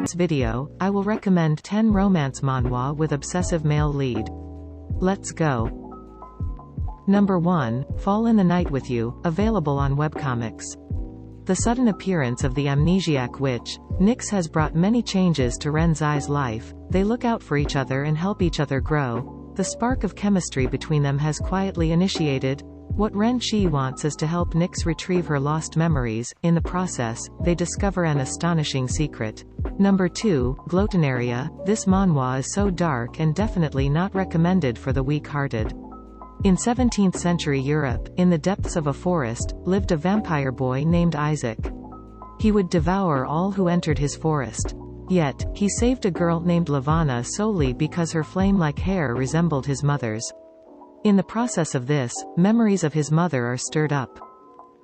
This video, I will recommend 10 romance manhwa with obsessive male lead. Let's go. Number 1, Fall in the Night with You, available on webcomics. The sudden appearance of the amnesiac witch, Nyx, has brought many changes to Renzai's life. They look out for each other and help each other grow. The spark of chemistry between them has quietly initiated. What Ren-chi wants is to help Nyx retrieve her lost memories. In the process, they discover an astonishing secret. Number 2, Gura Area. This manhwa is so dark and definitely not recommended for the weak-hearted. In 17th century Europe, in the depths of a forest, lived a vampire boy named Isaac. He would devour all who entered his forest. Yet, he saved a girl named Lavana solely because her flame-like hair resembled his mother's. In the process of this, memories of his mother are stirred up.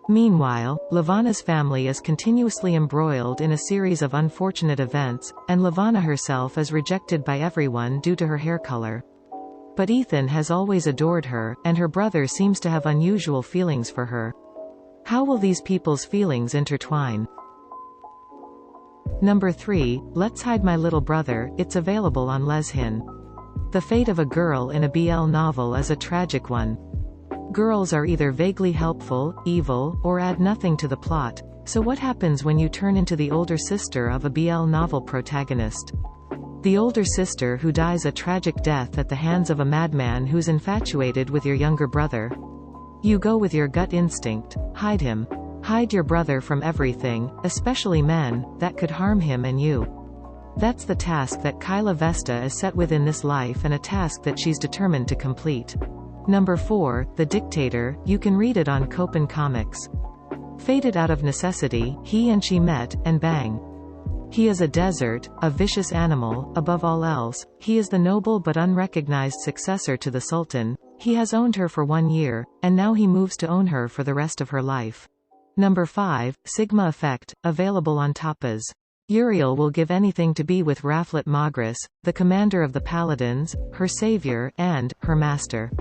Meanwhile, Lavana's family is continuously embroiled in a series of unfortunate events, and Lavana herself is rejected by everyone due to her hair color. But Ethan has always adored her, and her brother seems to have unusual feelings for her. How will these people's feelings intertwine? Number 3, Let's Hide My Little Brother. It's available on Leshin. The fate of a girl in a BL novel is a tragic one. Girls are either vaguely helpful, evil, or add nothing to the plot. So what happens when you turn into the older sister of a BL novel protagonist? The older sister who dies a tragic death at the hands of a madman who's infatuated with your younger brother. You go with your gut instinct. Hide him. Hide your brother from everything, especially men, that could harm him and you. That's the task that Kyla Vesta is set with in this life, and a task that she's determined to complete. Number 4, The Dictator. You can read it on Copen Comics. Fated out of necessity, he and she met, and bang. He is a desert, a vicious animal. Above all else, he is the noble but unrecognized successor to the Sultan. He has owned her for 1 year, and now he moves to own her for the rest of her life. Number 5, Sigma Effect, available on Tapas. Uriel will give anything to be with Raflet Magris, the commander of the Paladins, her savior, and her master.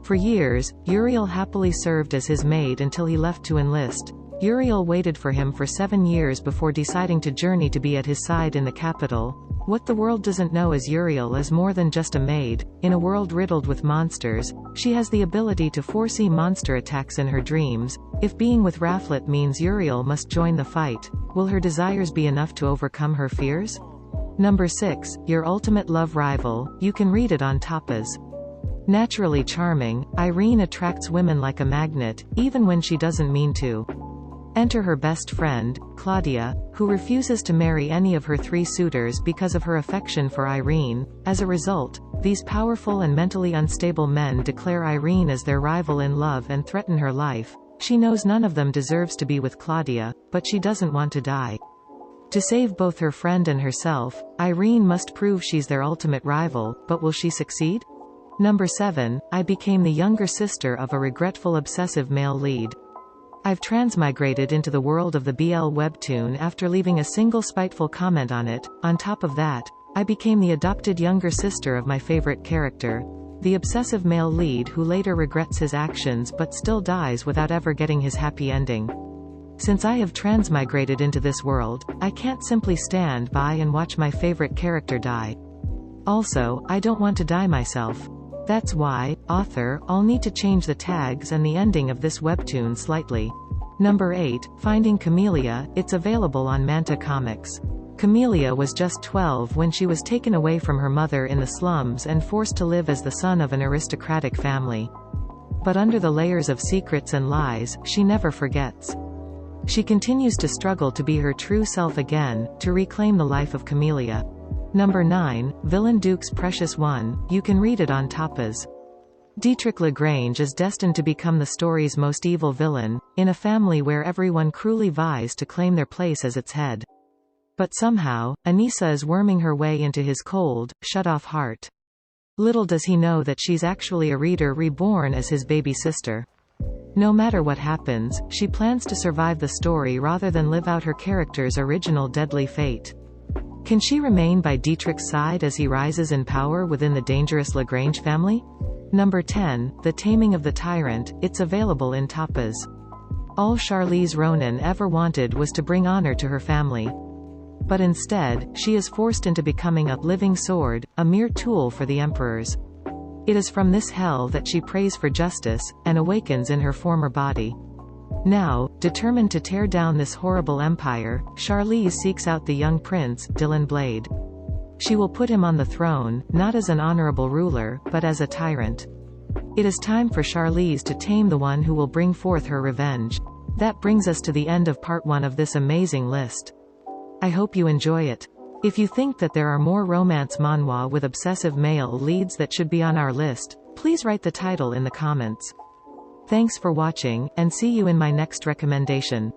For years, Uriel happily served as his maid until he left to enlist. Uriel waited for him for 7 years before deciding to journey to be at his side in the capital. What the world doesn't know is Uriel is more than just a maid. In a world riddled with monsters, she has the ability to foresee monster attacks in her dreams. If being with Raflet means Uriel must join the fight, will her desires be enough to overcome her fears? Number 6, Your Ultimate Love Rival. You can read it on Tapas. Naturally charming, Irene attracts women like a magnet, even when she doesn't mean to. Enter her best friend, Claudia, who refuses to marry any of her 3 suitors because of her affection for Irene. As a result, these powerful and mentally unstable men declare Irene as their rival in love and threaten her life. She knows none of them deserves to be with Claudia, but she doesn't want to die. To save both her friend and herself, Irene must prove she's their ultimate rival, but will she succeed? Number 7, I became the younger sister of a regretful obsessive male lead. I've transmigrated into the world of the BL webtoon after leaving a single spiteful comment on it. On top of that, I became the adopted younger sister of my favorite character, the obsessive male lead who later regrets his actions but still dies without ever getting his happy ending. Since I have transmigrated into this world, I can't simply stand by and watch my favorite character die. Also, I don't want to die myself. That's why, author, I'll need to change the tags and the ending of this webtoon slightly. Number 8, Finding Camellia. It's available on Manta Comics. Camellia was just 12 when she was taken away from her mother in the slums and forced to live as the son of an aristocratic family. But under the layers of secrets and lies, she never forgets. She continues to struggle to be her true self again, to reclaim the life of Camellia. Number 9, Villain Duke's Precious One. You can read it on Tapas. Dietrich Lagrange is destined to become the story's most evil villain, in a family where everyone cruelly vies to claim their place as its head. But somehow, Anissa is worming her way into his cold, shut-off heart. Little does he know that she's actually a reader reborn as his baby sister. No matter what happens, she plans to survive the story rather than live out her character's original deadly fate. Can she remain by Dietrich's side as he rises in power within the dangerous Lagrange family? Number 10, The Taming of the Tyrant. It's available in Tapas. All Charlize Ronan ever wanted was to bring honor to her family. But instead, she is forced into becoming a living sword, a mere tool for the emperors. It is from this hell that she prays for justice, and awakens in her former body. Now, determined to tear down this horrible empire, Charlize seeks out the young prince, Dylan Blade. She will put him on the throne, not as an honorable ruler, but as a tyrant. It is time for Charlize to tame the one who will bring forth her revenge. That brings us to the end of part 1 of this amazing list. I hope you enjoy it. If you think that there are more romance manhwa with obsessive male leads that should be on our list, please write the title in the comments. Thanks for watching, and see you in my next recommendation.